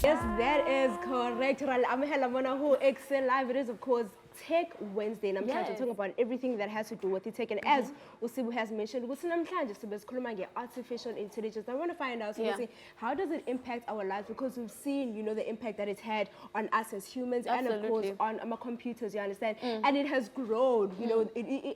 Yes, that is correct. Who Ekse Live. It is, of course, Tech Wednesday. And I'm trying to talk about everything that has to do with the tech. And as Usibu has mentioned, artificial intelligence. I want to find out, how does it impact our lives? Because we've seen, the impact that it's had on us as humans and, of course, on our computers, you understand? And it has grown.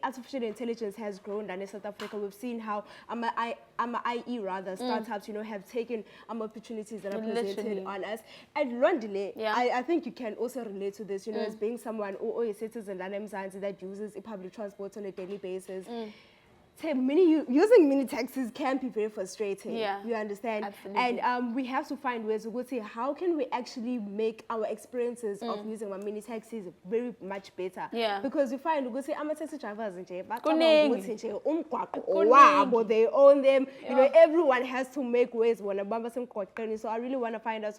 Artificial intelligence has grown. And in South Africa, we've seen how IE startups, have taken opportunities that are presented on us. And Lwandile, I think you can also relate to this, as being someone or a citizen that uses public transport on a daily basis. Using mini taxis can be very frustrating. You understand? Absolutely. And we have to find ways to see how can we actually make our experiences of using our mini taxis very much better. Because we find taxi drivers they own them. Everyone has to make ways. So I really want to find out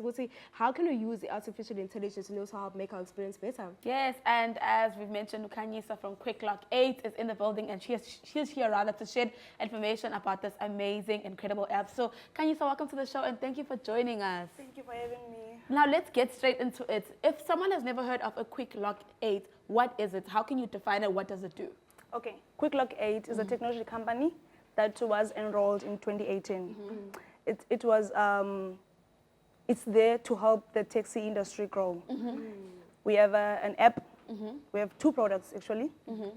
how can we use the artificial intelligence to also help make our experience better. Yes, and as we've mentioned, Khanyisa from Quickloc8 is in the building, and she's here rather to share information about this amazing, incredible app. So, Khanyisa, welcome to the show, and thank you for joining us. Thank you for having me. Now, let's get straight into it. If someone has never heard of a Quickloc8, what is it? How can you define it? What does it do? Okay, Quickloc8 is a technology company that was enrolled in 2018. It was, it's there to help the taxi industry grow. We have an app. We have two products actually,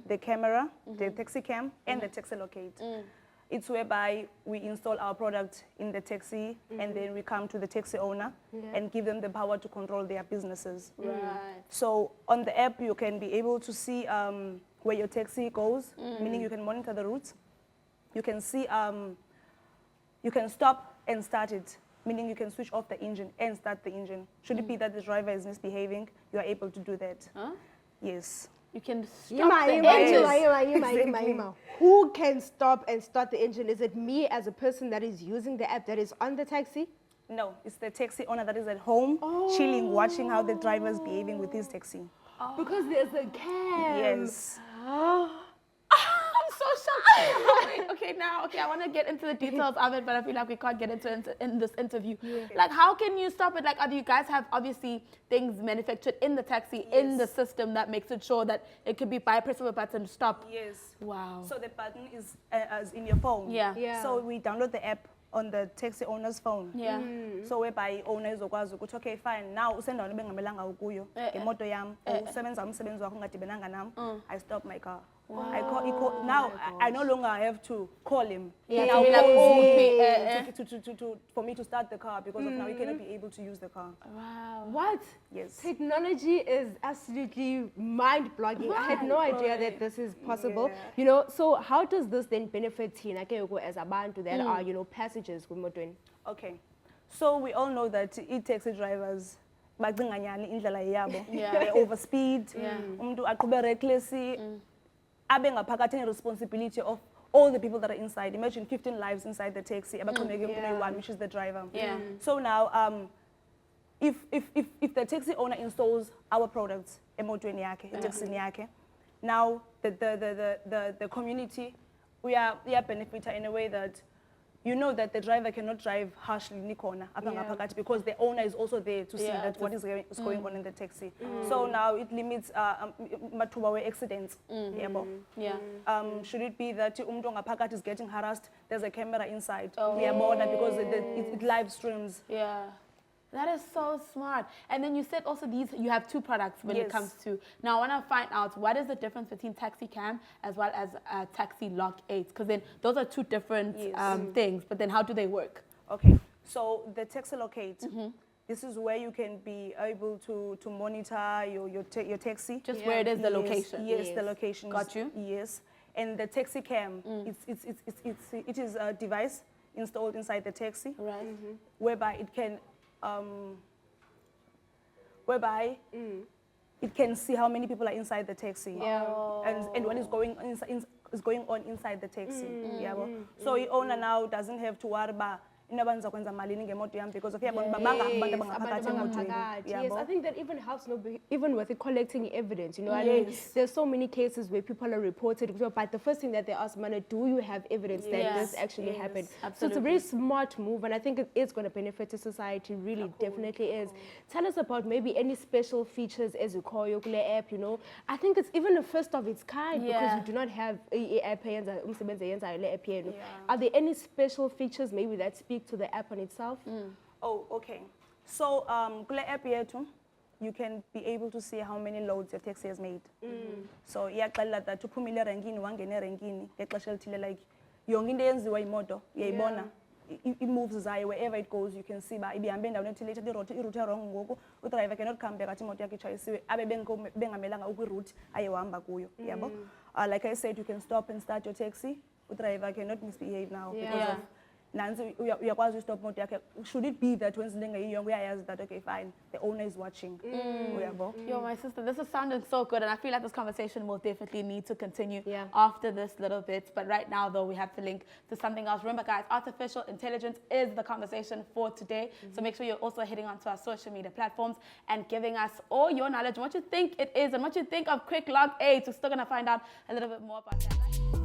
the camera, the taxi cam, and the taxi locate. It's whereby we install our product in the taxi and then we come to the taxi owner and give them the power to control their businesses. So on the app you can be able to see where your taxi goes, meaning you can monitor the routes. You can see, you can stop and start it, meaning you can switch off the engine and start the engine. Should it be that the driver is misbehaving, you are able to do that. Yes. You can stop the engine. Who can stop and start the engine? Is it me as a person that is using the app that is on the taxi? No, it's the taxi owner that is at home, chilling, watching how the driver is behaving with his taxi. Because there's a cam. Yes. I'm so shocked. Okay, I want to get into the details of it, but I feel like we can't get into it in this interview. Like, how can you stop it? Like, do you guys have obviously things manufactured in the taxi, in the system that makes it sure that it could be by a press of a button stop? Yes. Wow. So the button is in your phone. So we download the app on the taxi owner's phone. So whereby owner izokwazi ukuthi okay fine now usendaweni bengamelanga ukuyo ngemoto yami usebenza umsebenzi wakho ungadibenanga nami I stop my car. Now I no longer have to call him for me to start the car because of now he cannot be able to use the car. Wow. What? Yes. Technology is absolutely mind-blowing. I had no idea that this is possible. So how does this then benefit Tina as a band that are, passengers with Modwin? Okay. So we all know that e-taxi drivers they overspeed, umuntu aqhube recklessly. Having responsibility of all the people that are inside. Imagine 15 lives inside the taxi, which is the driver. So now, if the taxi owner installs our products, now the community, we are benefiting in a way that that the driver cannot drive harshly because the owner is also there to see that what is going on in the taxi. So now it limits accidents. Should it be that is getting harassed, there's a camera inside. We are bothered because it live streams. That is so smart. And then you said also you have two products when it comes to. Now I want to find out what is the difference between Taxi Cam as well as Taxi Lock8, because then those are two different things. But then how do they work? Okay, so the Taxi Lock8, this is where you can be able to monitor your taxi. Just where it is the location. Yes, the location. Got you. Yes, and the Taxi Cam, it is a device installed inside the taxi, whereby it can. Whereby it can see how many people are inside the taxi and what is going on inside the taxi. So the owner now doesn't have to worry about inoba nizokwenza malini ngemoto yami because of yabona bangabantu abangaphakathi emotweni. Yes, I think that even helps, even with collecting evidence, you know what I mean? There's so many cases where people are reported, but the first thing that they ask, man, do you have evidence that this actually happened? Absolutely. So it's a very smart move, and I think it is going to benefit the society, really, definitely is. Tell us about maybe any special features as you call your app, you know. I think it's even the first of its kind because we do not have a app. Are there any special features maybe that speak to the app on itself? Oh, okay. So, kule app yethu, you can be able to see how many loads your taxi has made. So, iyaqala that uphumile erenkini wangena erenkini ngexesha elithile, like yonke into eyenziwa imoto uyayibona. It moves zayo wherever it goes. You can see ba ibihambe endaweni ethile iroute wrong ngoku udriver cannot come back athi imoto yakhe itshayisiwe abe bengamelanga ukwiroute ayehamba kuyo, yabo. Like I said, you can stop and start your taxi. Udriver cannot misbehave now because of nansi uyakwazi stop moto yakhe. Should it be that when zingayiyonke uyayazi that okay fine, the owner is watching, uyabo. Yo, my sister, this is sounding so good, and I feel like this conversation will definitely need to continue after this little bit. But right now, though, we have to link to something else. Remember, guys, artificial intelligence is the conversation for today. So make sure you're also heading onto our social media platforms and giving us all your knowledge, what you think it is, and what you think of Quickloc8. We're still going to find out a little bit more about that.